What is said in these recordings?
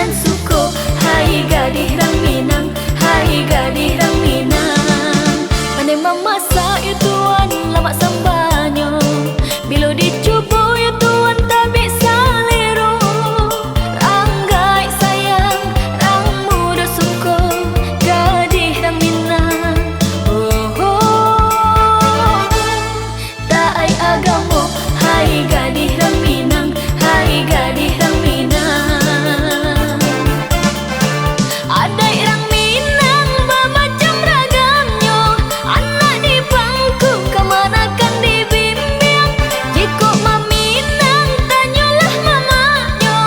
nan suko. Hai gadis rang Minang, hai gadis rang Minang. Pandai memasak ya tuan, lama sambanyo. Bila dicuba ya tuan tak bisa liru. Ranggai sayang, rang muda suko, gadis rang Minang. Oh, oh, tak ai agamo. Hai gadis rang Minang, hai gadis rang Minang. Adai rang Minang bermacam ragamnya. Anak di bangku kemanakan dibimbing. Jika meminang tanyalah mamanya.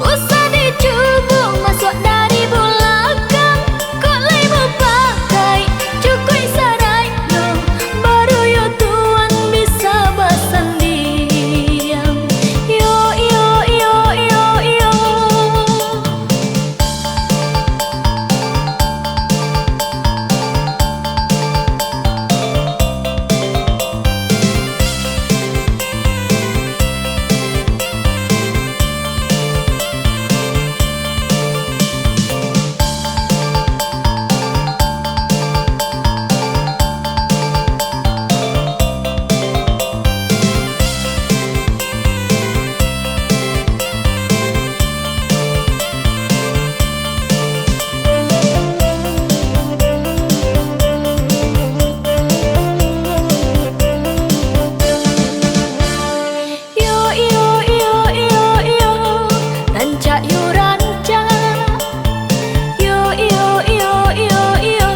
Usah dicuba masuk dari belakang. Kok lai berpakai cukup sarainya. Baru yo tuan bisa bersendiam. Yo yo yo yo yo. Yo yo yo yo yo, rancak yo rancak. Yo yo yo yo yo,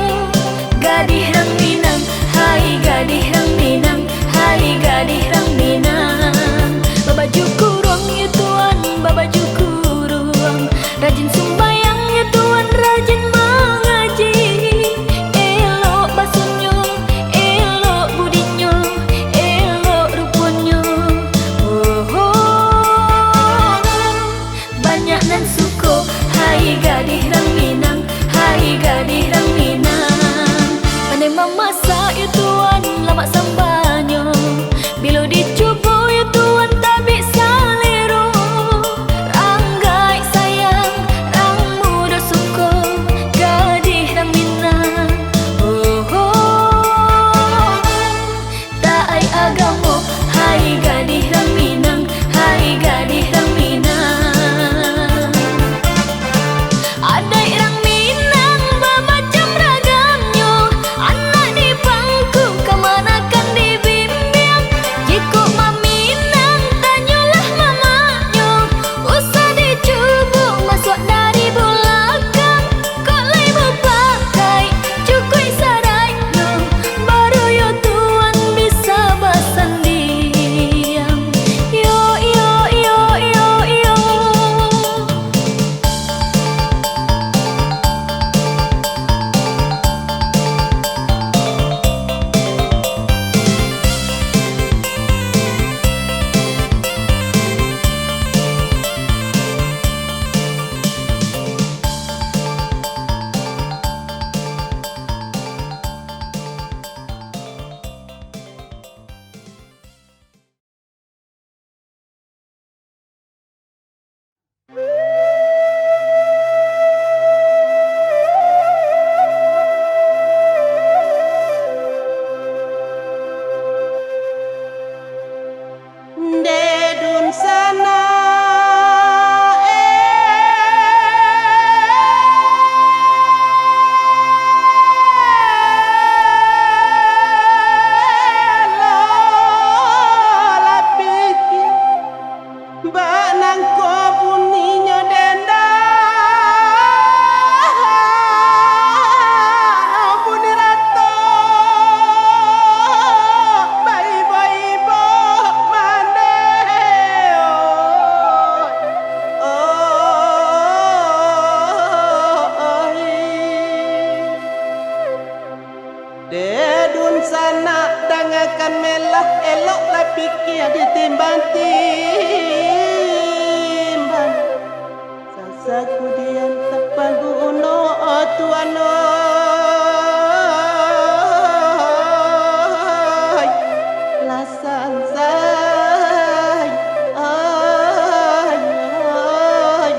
gadis rang Minang, hai gadis rang Minang, hai gadis rang Minang. Babaju kurung ya tuan, babaju kurung. Rajin sembayang ya tuan, rajin mengaji. Elok basuhnya, elok budinya, elok rupanya. Oh, oh, banyak nan suko. Hai gadis rang Minang, hai gadis rang Minang. Pandai memasak ya tuan, lama sambanyo. Bila dicuba ya tuan tak bisa liru. Ranggai sayang, rang muda suko, gadis rang Minang. Oh, oh, tak ai agamo. Hai gadis rang Minang, hai gadis rang Minang. Adai rang Minang bermacam ragamnya. Anak di bangku kemanakan dibimbing. Jika meminang tanyalah mamanya. Usah dicuba masuk dari belakang. Kok lai berpakai cukup sarainya. Baru yo tuan bisa bersendiam. Yo yo yo yo yo. Dedun sana lapiki banang ko buninya denda buni rato bayi bayi bo mane dedun sana dangakan melah elok lah pikir ditimbang-timbang. Sasaku dian tepagu uno tuano. Lasan say ay ay ay.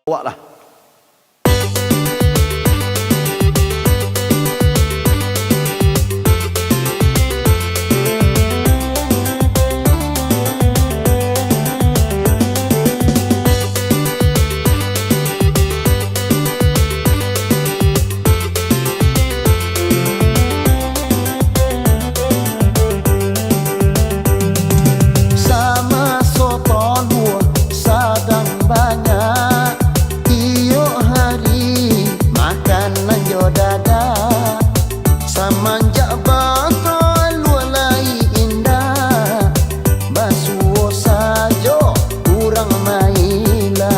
Awak lah. Sama soton buah sadang banyak, iyo hari makanan jo dada. Samanjak bakal lualai indah, basuo sajo kurang maila.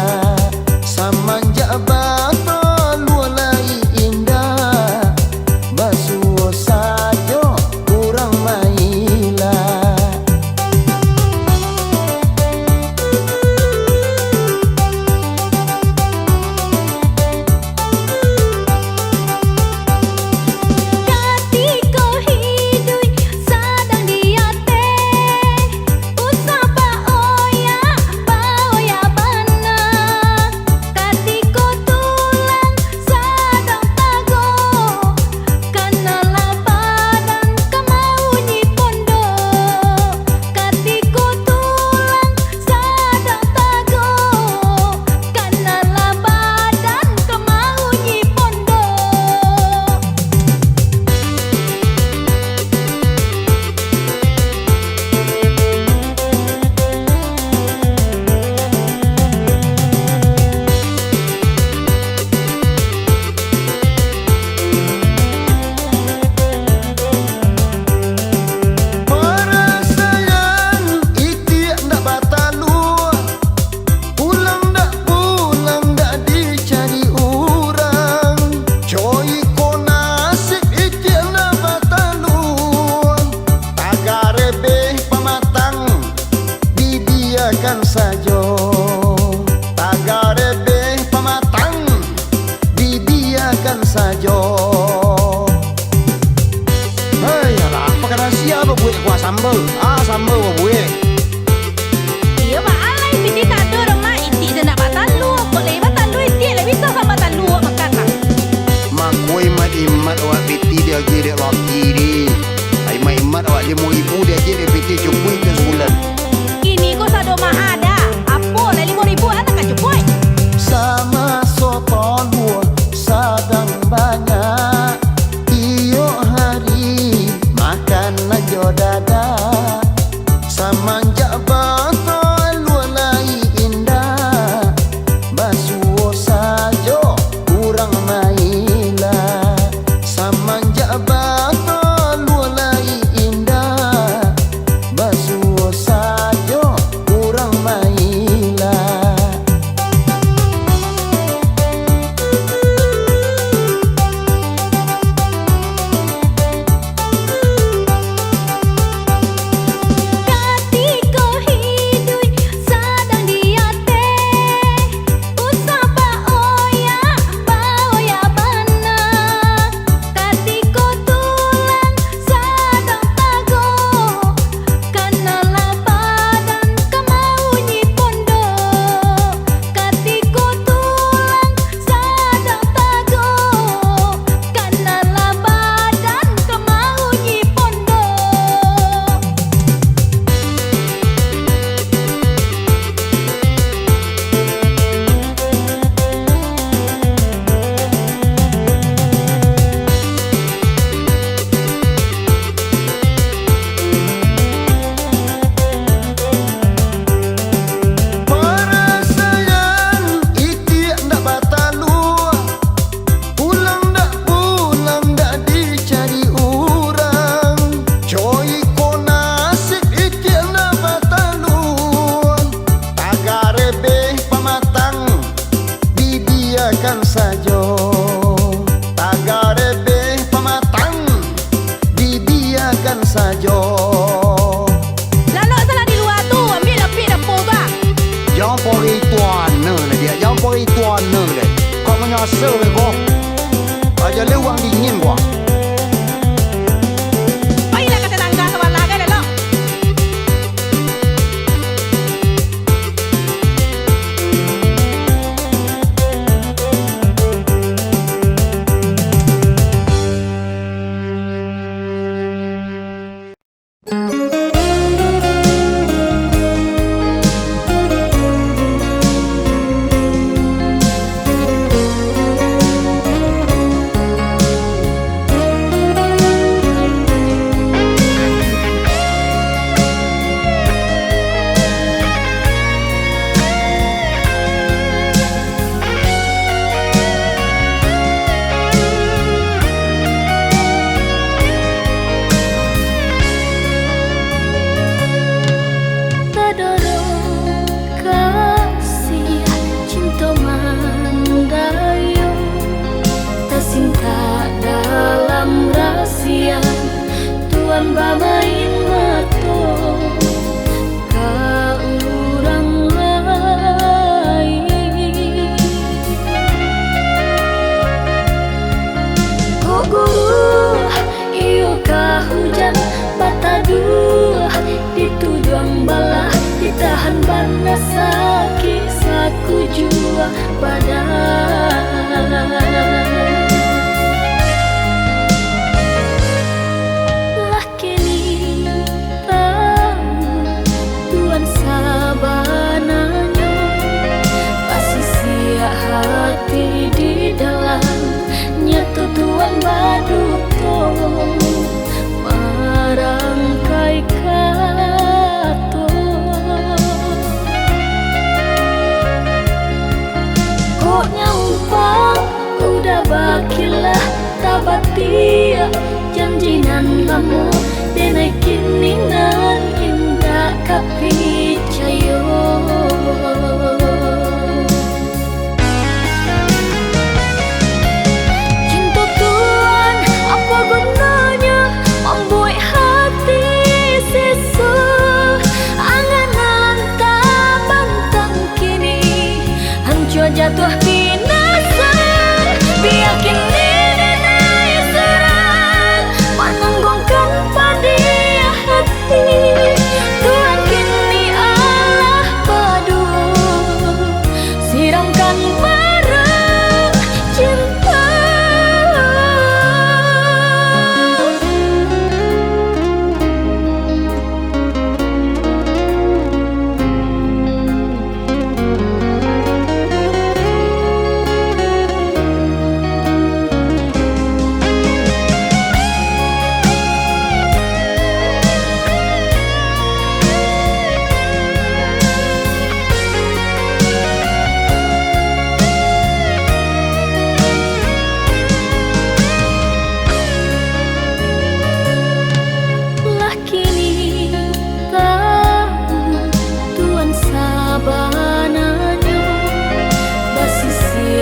Samanjak bakal lualai indah, basuo sajo kurang maila. Ketika hidup sedang diate, usapa oya bana. Ketika tu 5.000 dia je dia fikir cukup ke sebulan. Ini kok sado mah ada. Apa lah 5.000 anak kan cukup. Sama soton hua sadang banyak. Iyo hari makan lanjut dada. Samanjak batal lualai indah. Basuh sajo kurang mailah. Samanjak batal lualai indah. Basuh sajo kurang mailah. Katiko hidui sadang diate. Usapa oya baoya bana. Katiko tulang sadang tago. Kanala badan kamaunyi pondo. Katiko tulang sadang tago. Kanala badan kamaunyi pondo. Perasaan iti ndak batalu. Pulang ndak dicari orang. Coy ko nasib iti ndak batalu. Tagare beh pamatang dibiarkan saja. Tagare beh pamatang dibiarkan saja. Lalu salah di luar tu ambil api dapur bah. Jangan pori tuan lah dia. Jangan pori tuan lah. Kau menyasar kau. Aja lewang dingin kau. Baiklah kata tangga sebelah kan lalu. Tadorong kasih cinta mandayo. Tersinta dalam rahasia Tuan bamain mato ka orang lain. Kok guru iyo ka hujan mata dua ditujuan balah ditahan panas sakit saku jua badan. Lah kini tahu tuan sabananya pasti siap hati di dalamnya tuan baduto marangkai kato. Kok nyampang udah bakilah tabatia janjinan lamu denai kininan indah kapicayo. Cinta Tuhan apa gunanya membuat hati sesu. Angan-angan bantang kini hancur jatuh binasa. Biar kini denai serang menanggungkan pada hati. Tuhan kini Allah padu siramkan barang cinta.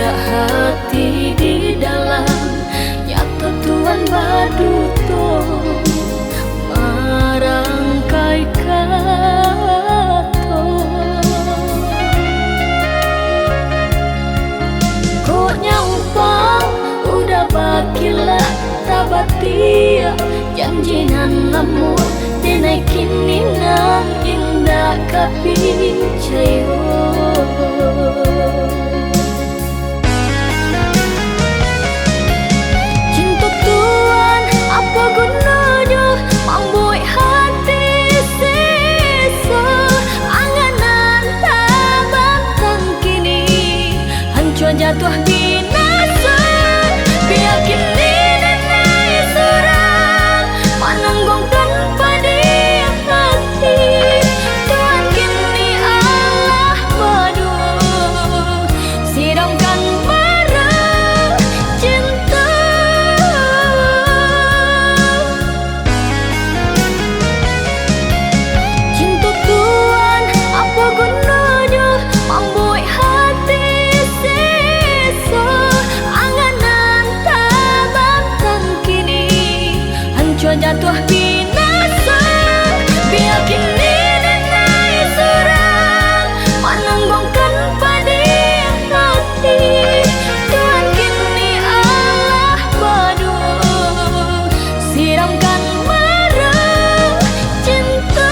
ada hati di dalam nyata Tuan Baduto marangkai kato kok nyampang udah bakilah tabatia janjinan lemur dinaikin nina indah kapicayo cinta Tuhan apa gunanya membuat hati sisa anganan tabang kini hancur jatuh binasa biar kini nenai surang menanggungkan pada hati Tuhan kini Allah berdua siramkan marah cinta cinta Tuhan apa gunanya membuat hati sisa anganan tabang kini hancur jatuh binasa biar kini nenai surang menanggungkan pada hati Tuhan kini Allah berdua siramkan marah cinta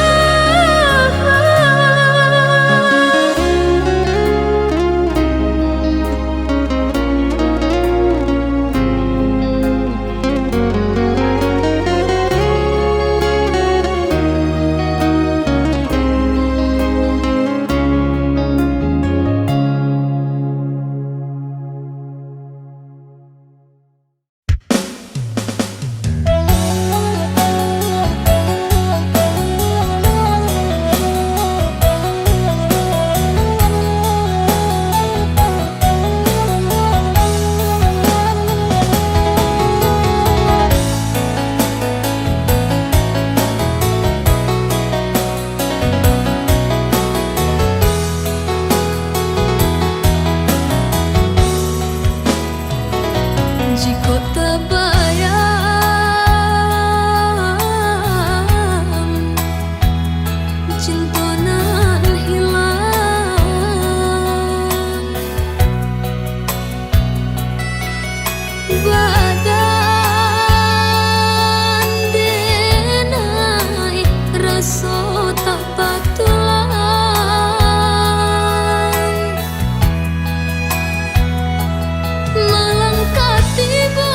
jika terbayang cinta nan hilang badan denai rasa tak patulan melangkah tiba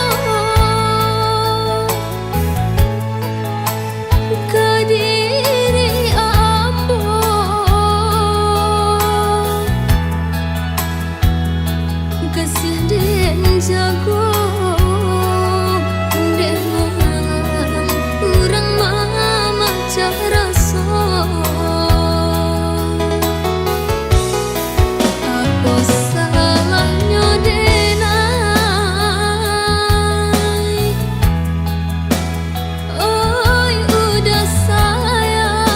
ke diri ambo kasih den jago den urang mama cara apa salahnya denai oi udah sayang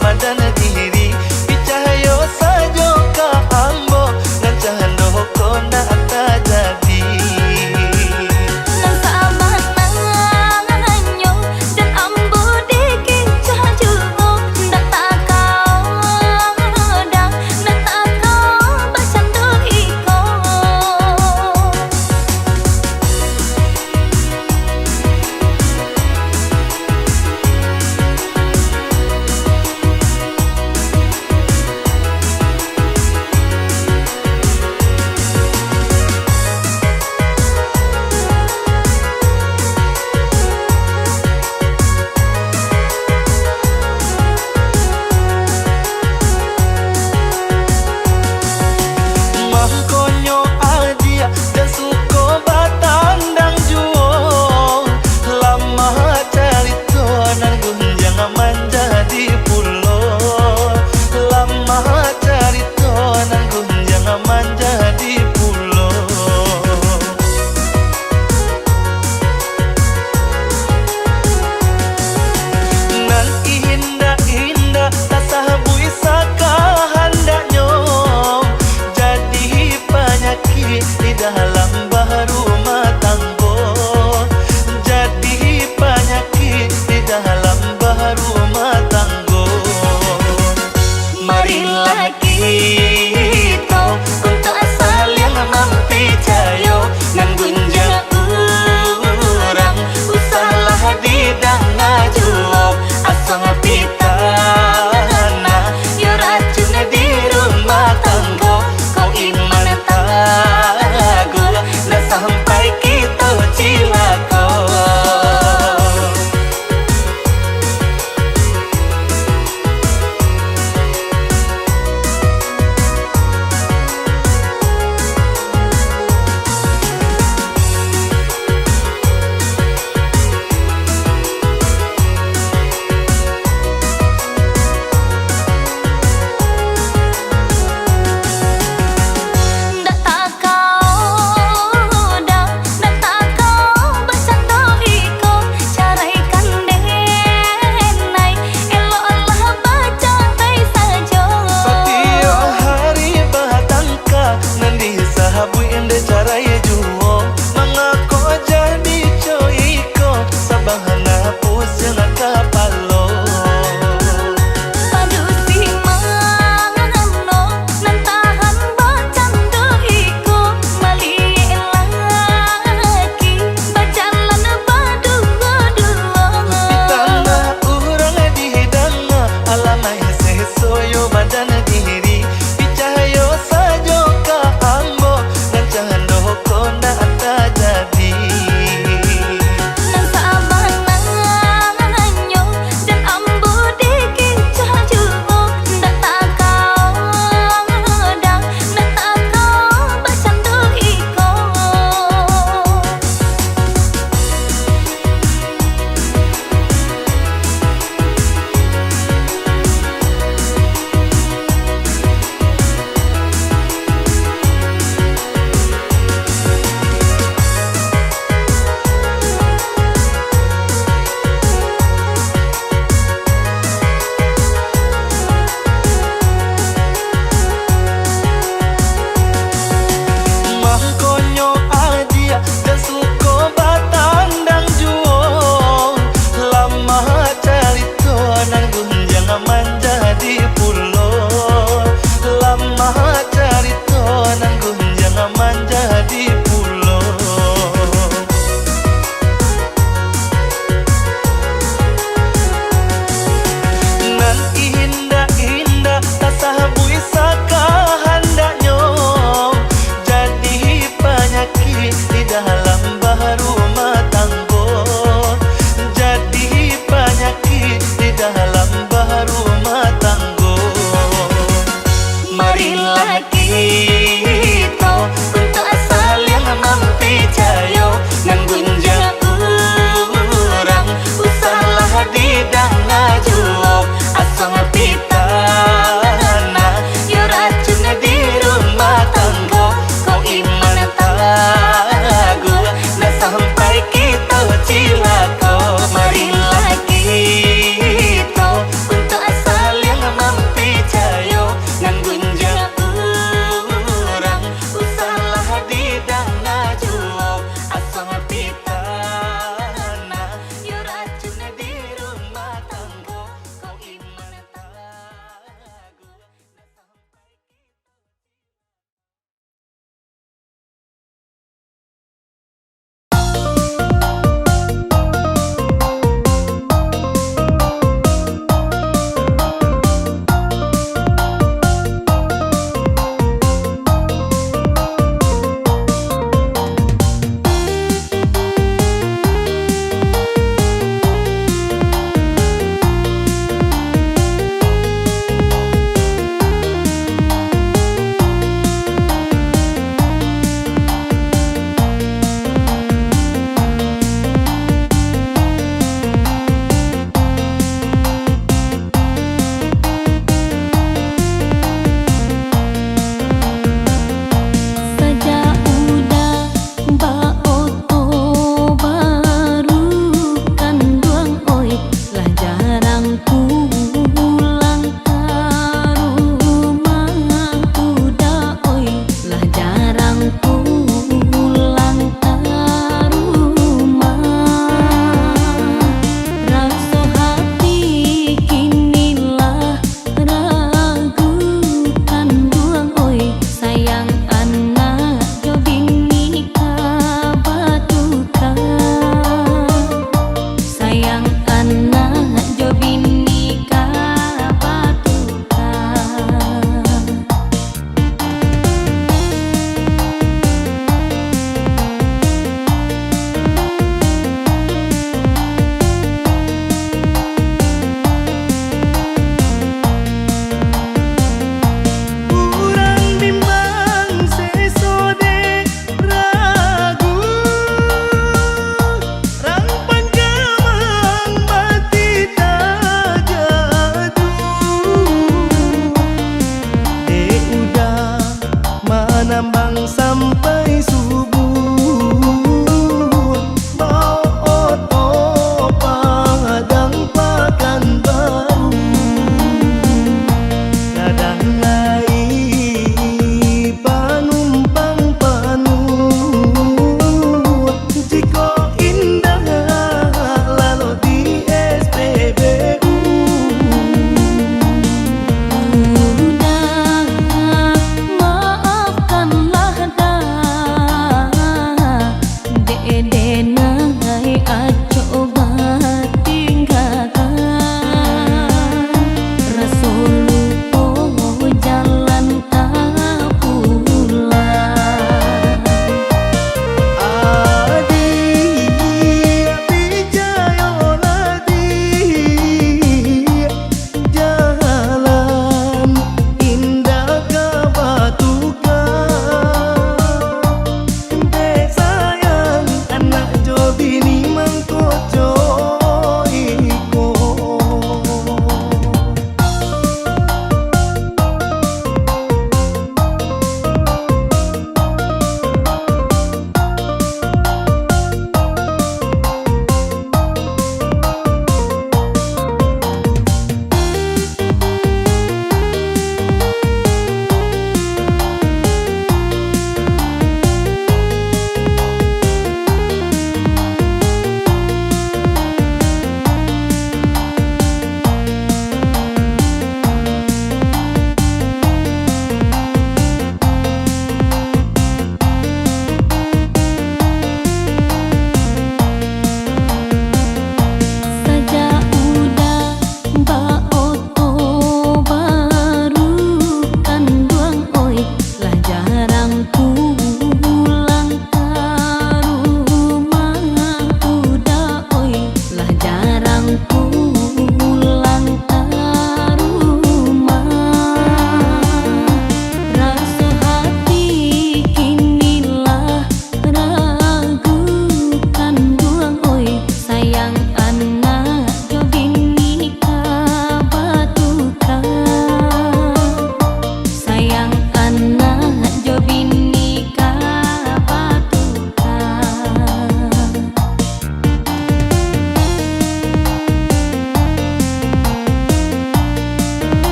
badan diri Bicahayo sajo ka ambo Ngancahan doho kona tak jadi Nang keamanannya dan ambo dikincah juo ndak tak kau dak ndak tak kau bacando iko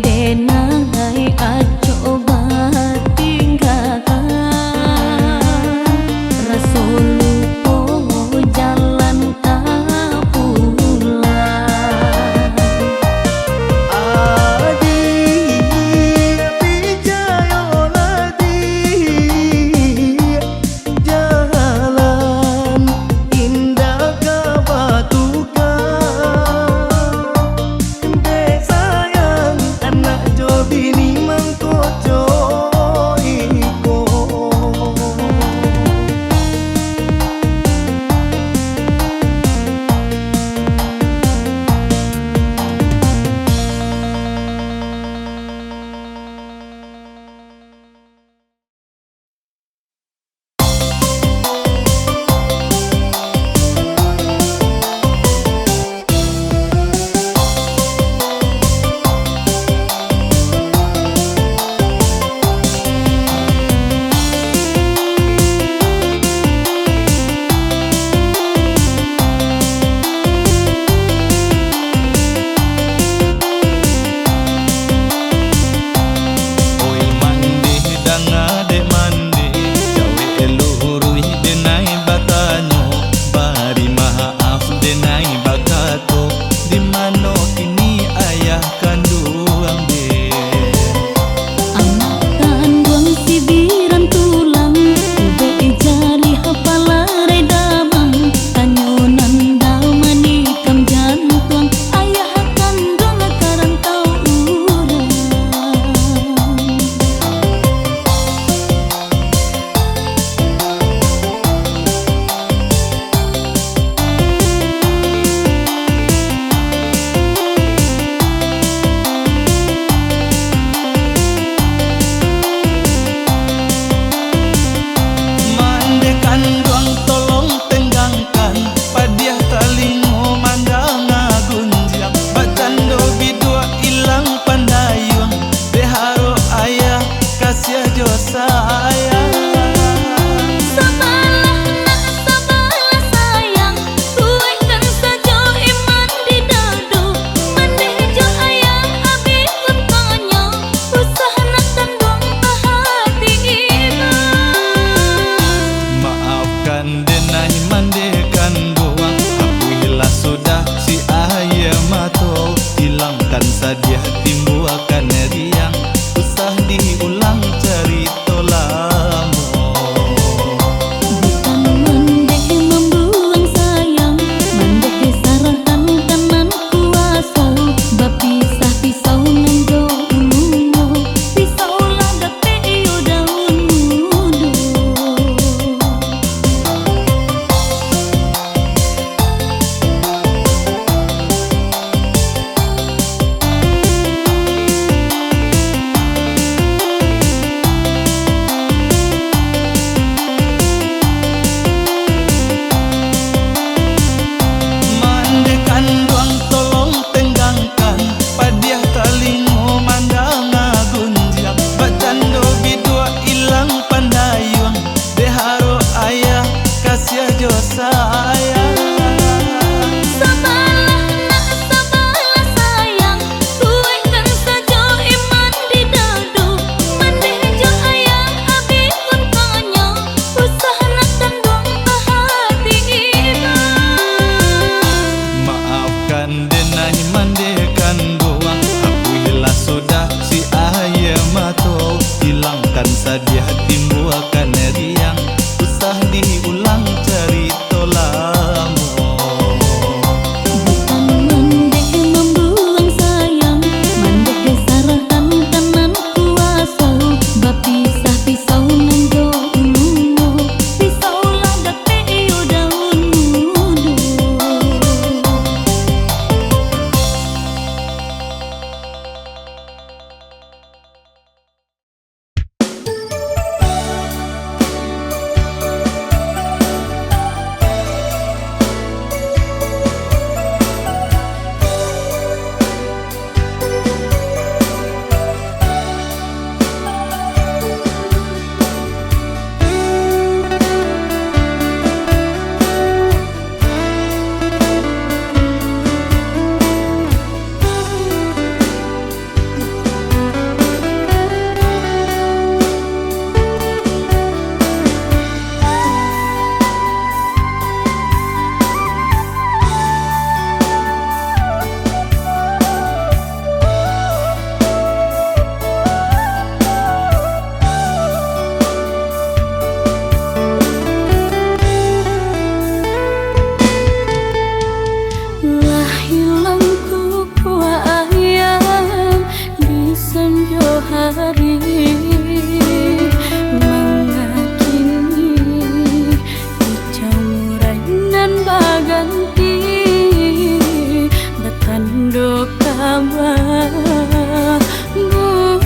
denai coba tinggalkan Rasulullah jalan pulang Adi pijayo ladi jalan indah kabatukan Dek sayang anak jobini mangkoco sajo hari mengakini dicamurai nan baganti betando kabar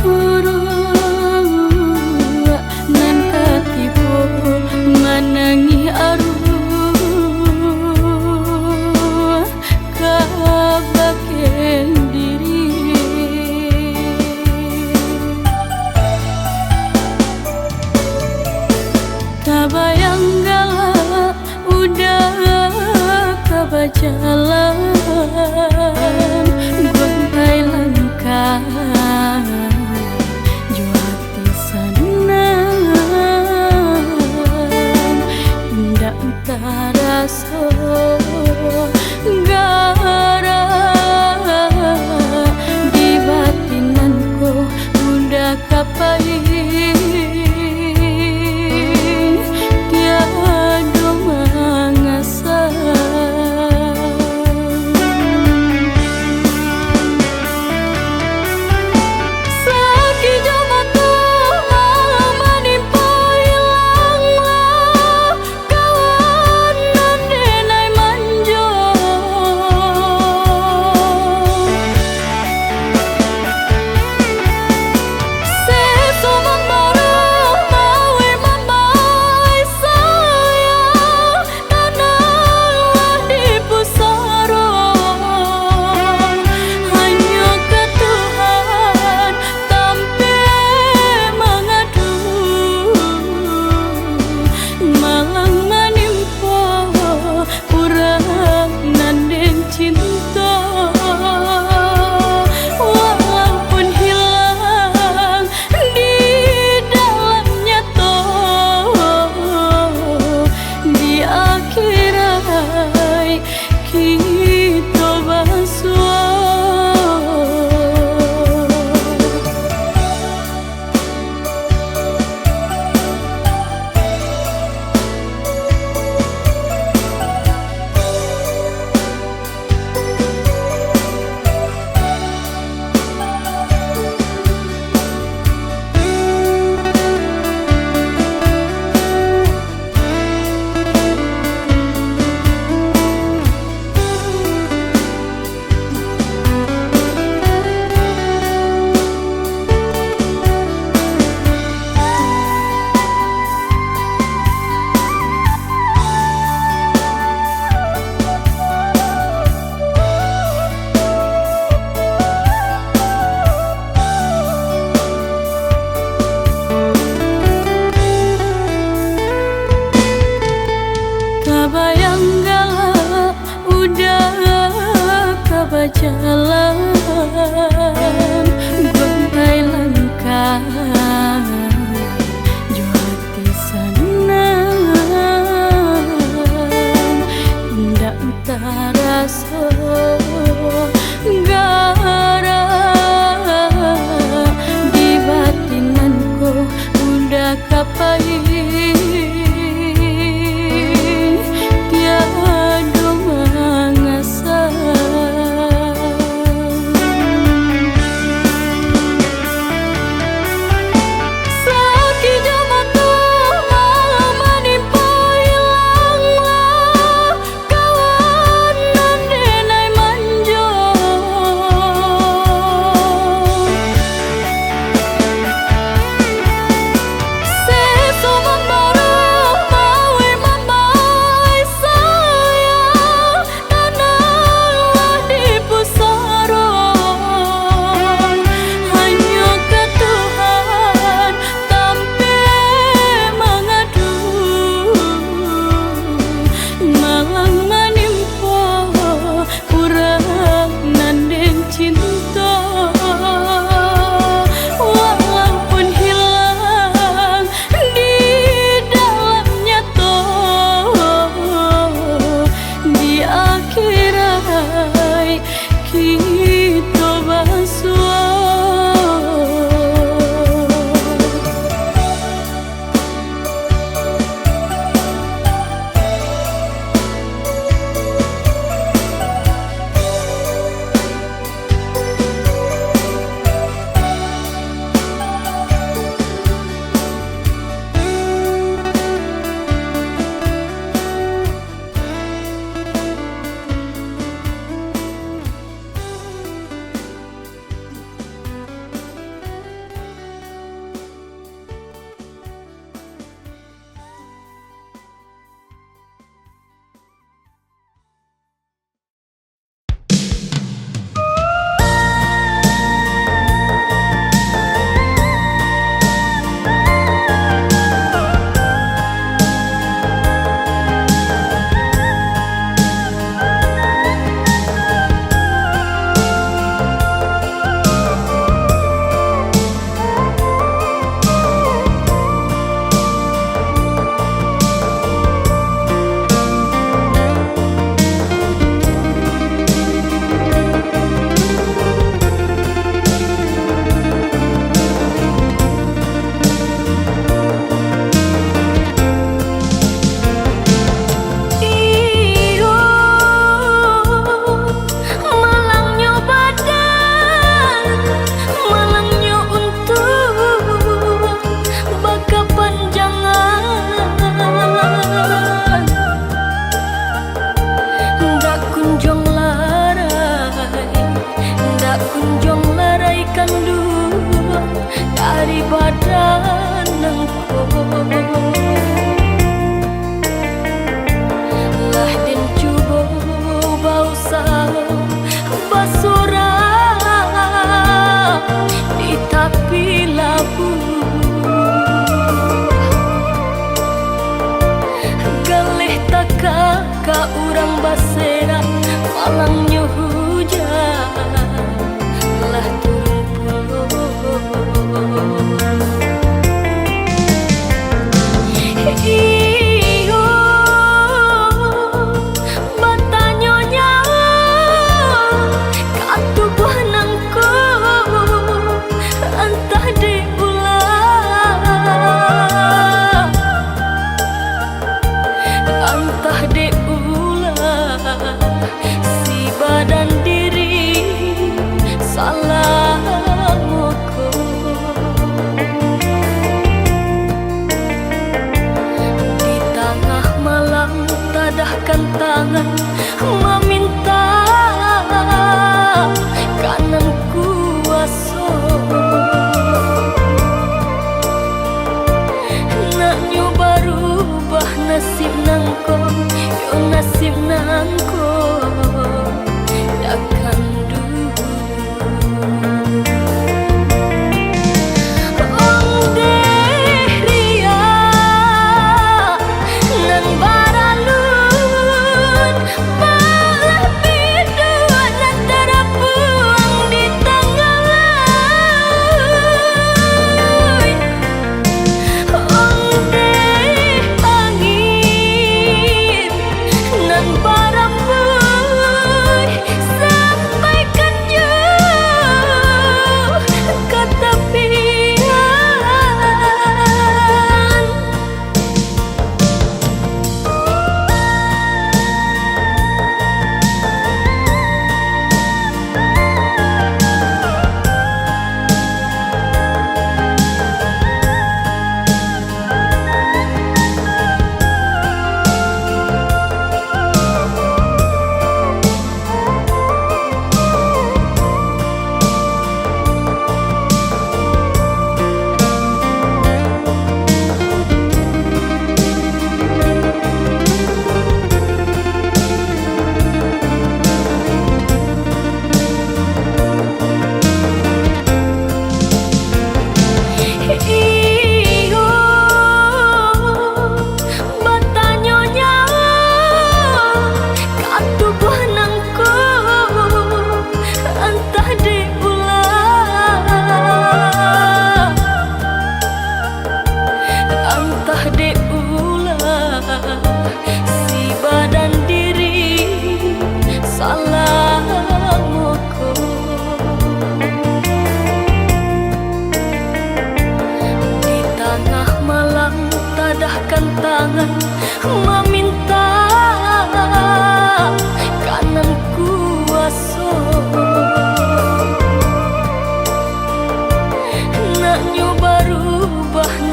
guru nan katibo manangi aru kabaken diri kabayang galak udah kabajalan gontai langkah juati sanan indah taraso gara di batinanku udah kapain tiada mangasah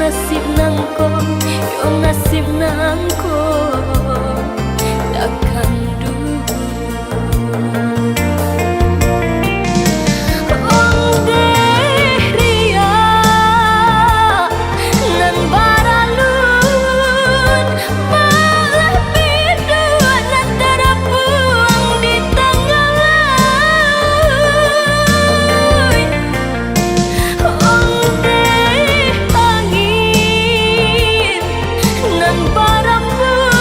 nasib nangko, yo nasib nangko takkan dulu. Ong deh ria nan baralun malah berdua nan terpuang di tengah laut. Ong deh angin nan barapun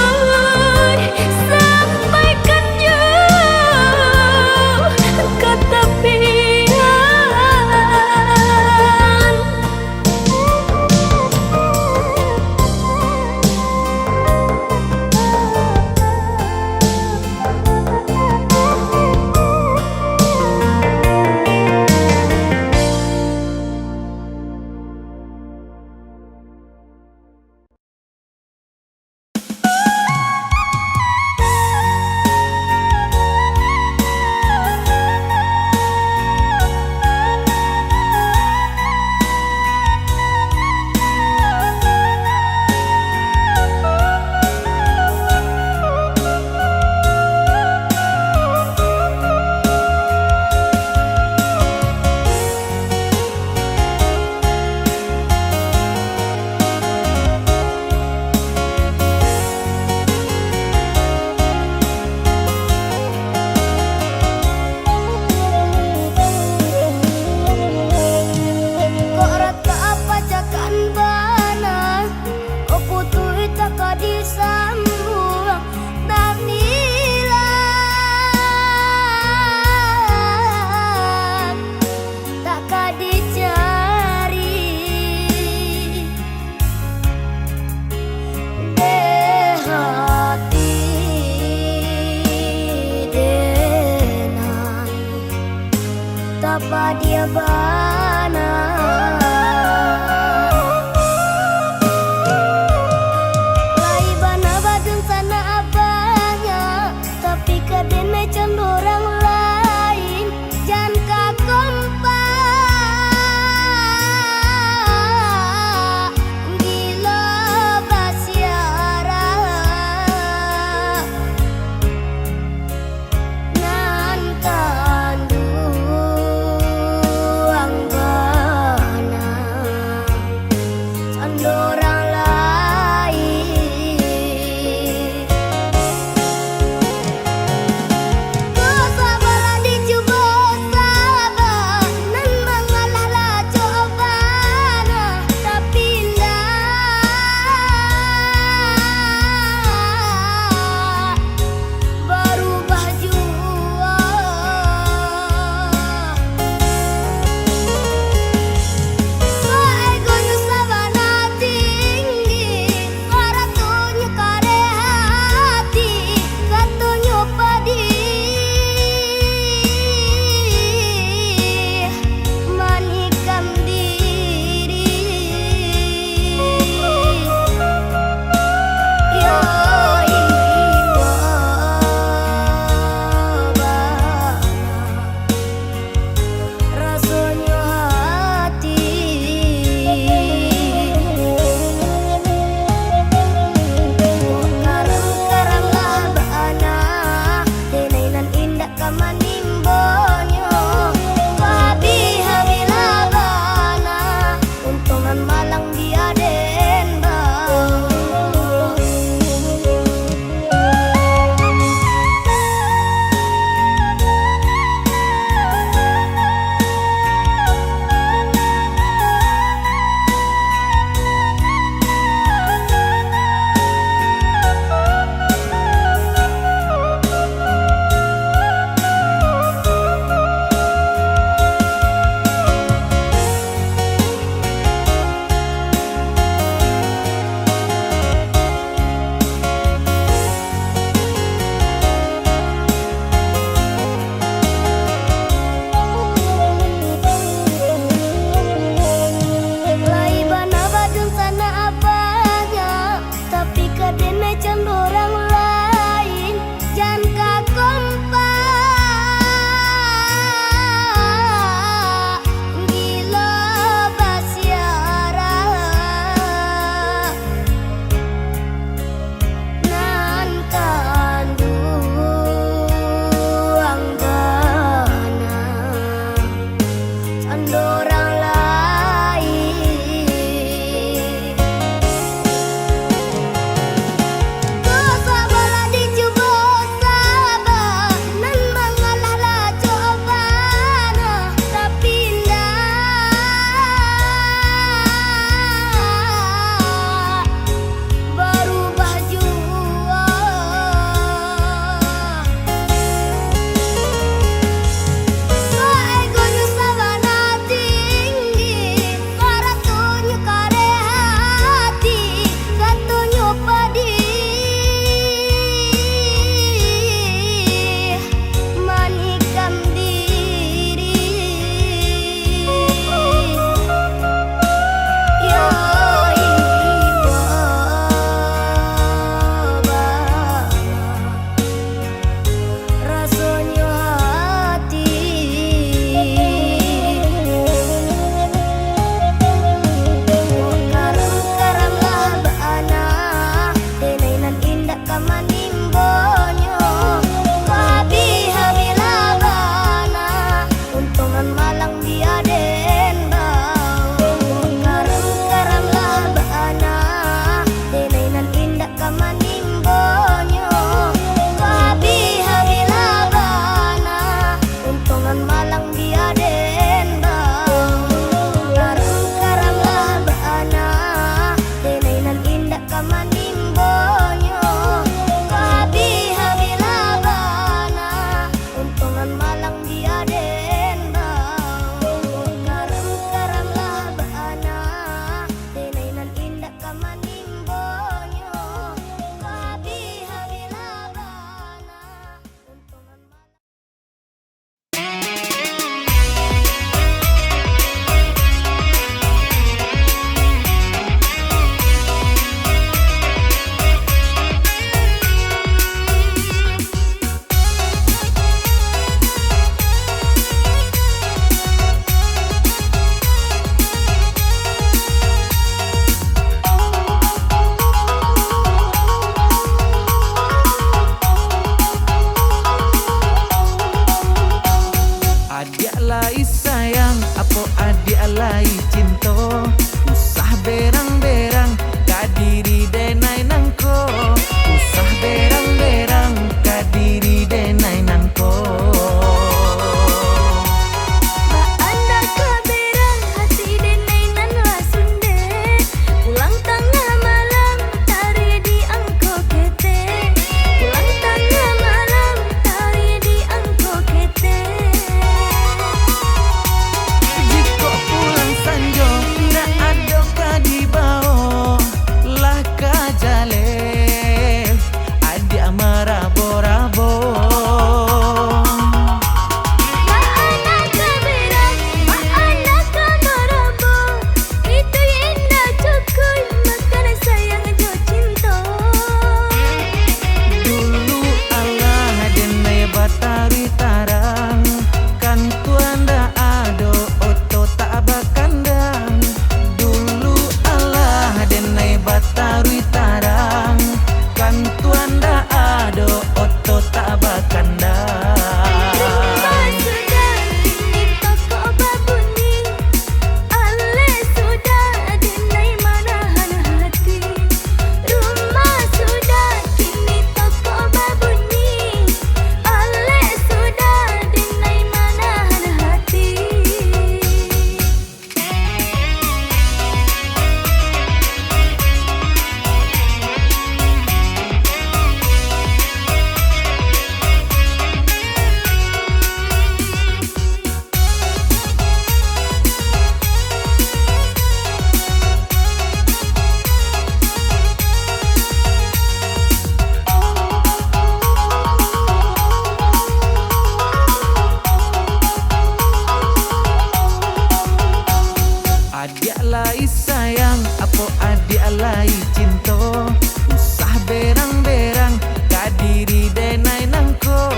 alai sayang, apo adi alai cinto. Usah berang-berang, kadiri denai nangko.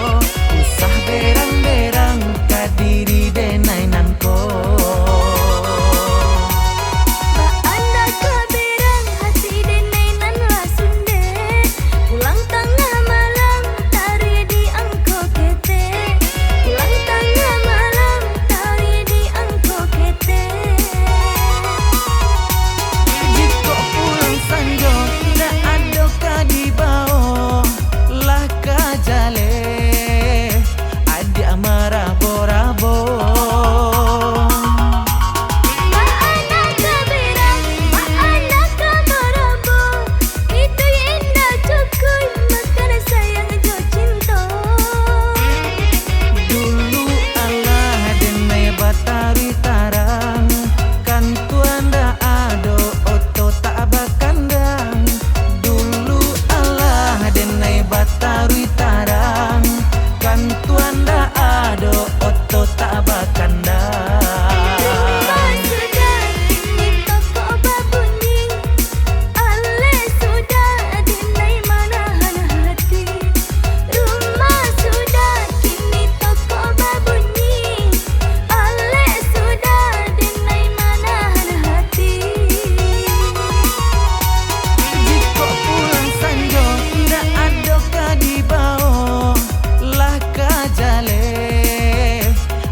Usah berang-berang, kadiri denai nangko. Anda keberang hati denai nan lasunde. Pulang tengah malam tari di angko kete. Pulang tengah malam tari di angko kete. Jiko pulang sanjo, dak ado kadibao. Lah kajale, adi amara borabo. Anda keberang, anda kemarabo. Itu indah cukuy, makan sayang jo cinta. Dulu Allah denai batari tarang, kan tuanda ado oto tak bakandang. Dulu Allah denai batari tarang, kan tuanda ado oto tak bakandang. Rumah sudah kini toko babunyi. Ale sudah denai manahan hati. Rumah sudah kini toko babunyi. Ale sudah denai manahan hati. Jiko pulang sanjo, dak ado kadibao. Lah kajale,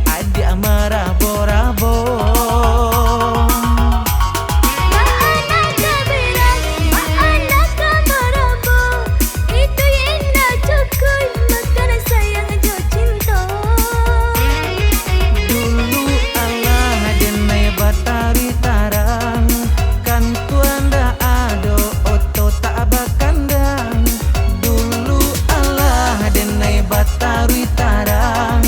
adi amara borabo. Anda keberang, anda kemarabo. Itu indah cukuy, makan sayang jo cinta. Dulu Allah denai batari tarang, kan tuanda ado oto tak bakandang. Dulu Allah denai batari tarang,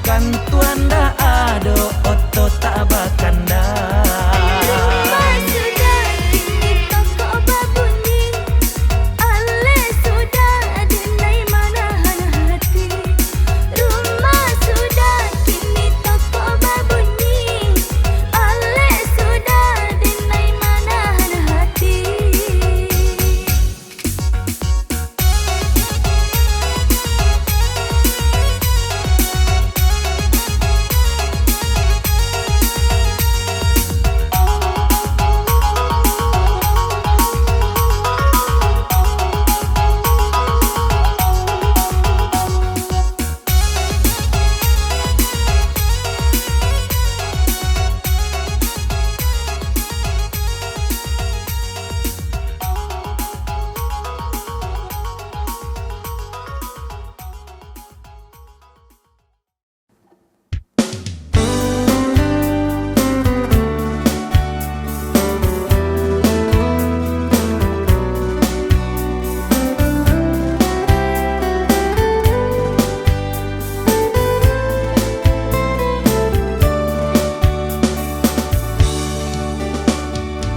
kan tuanda ado oto tak bakandang. Rumah sudah kini toko babunyi. Ale sudah denai manahan hati. Rumah sudah kini toko babunyi. Ale sudah denai manahan hati.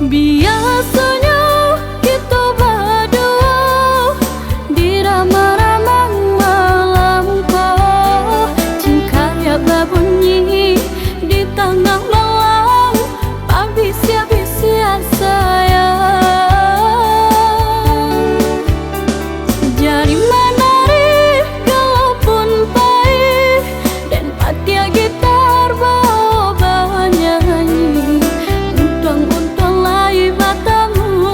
Biasanya kita berdua di ramah-ramah malam kau. Cingkaya berbunyi di tengah malam, pabisia-bisia sayang. Jadi menarik walaupun pahit, dan patia gitar bawa nyanyi. Untung-untung lai batamu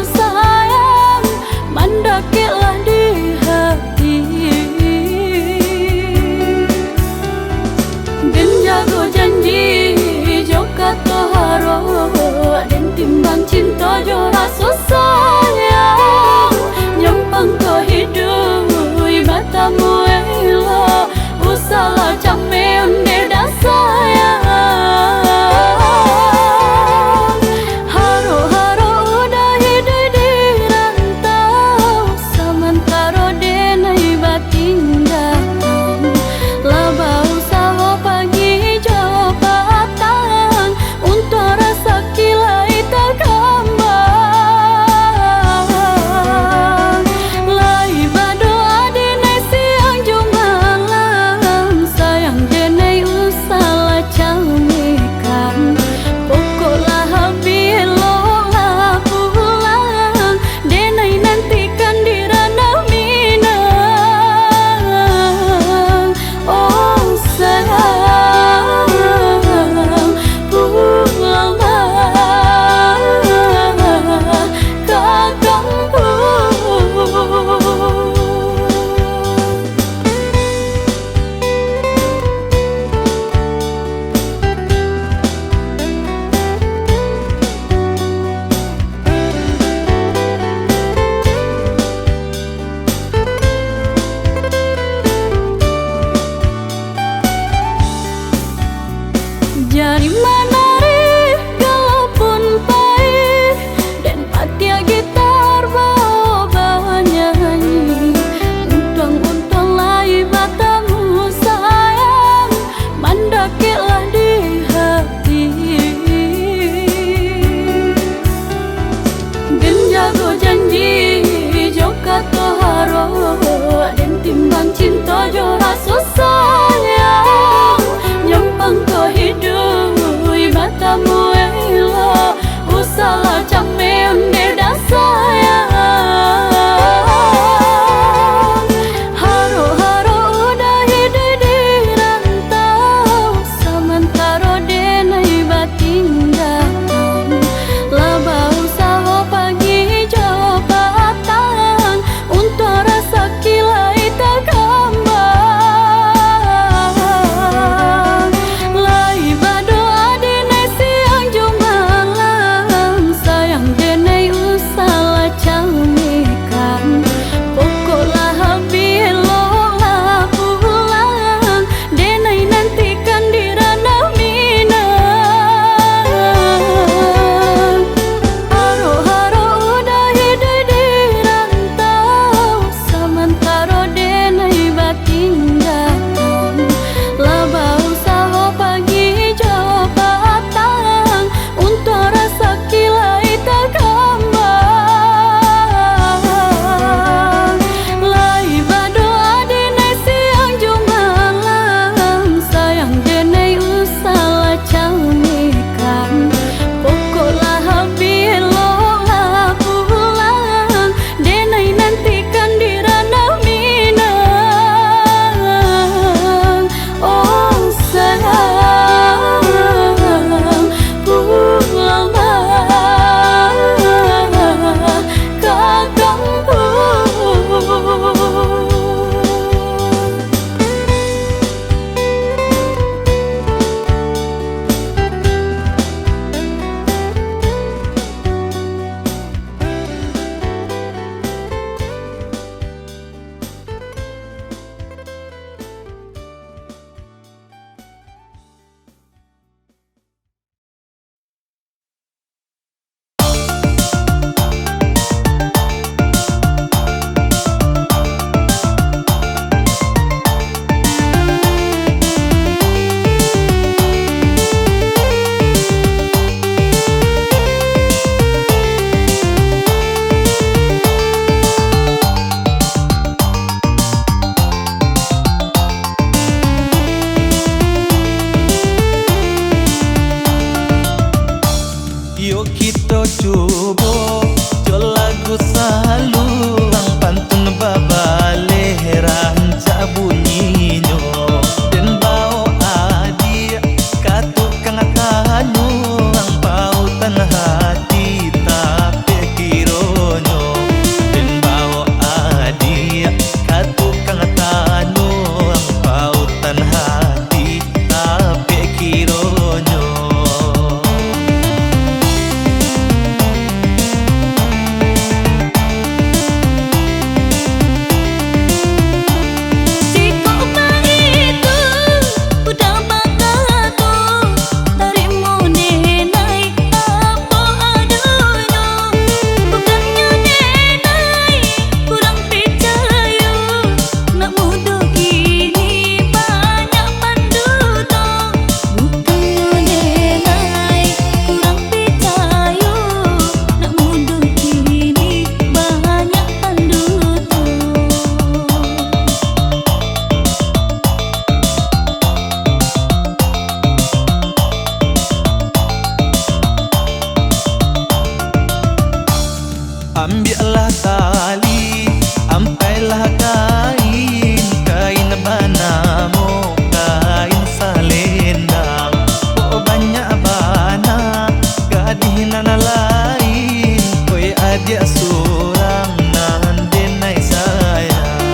Ambillah tali, ampailah kain, kain banamo, kain salendang. Oh banyak bana, gadihna lain, oi adik surang nan denai sayang.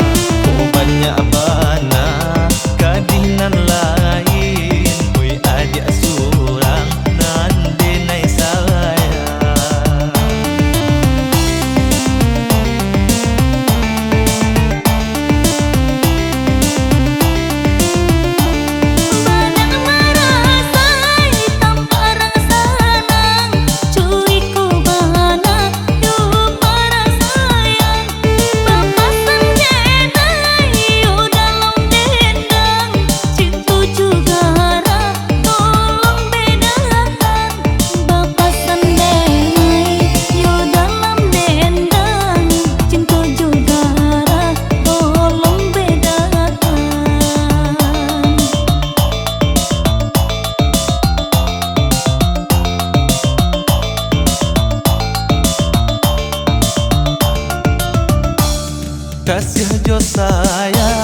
Oh banyak bana, gadihna lain, oi adik surang nan denai sayang. Para kasih jo sayang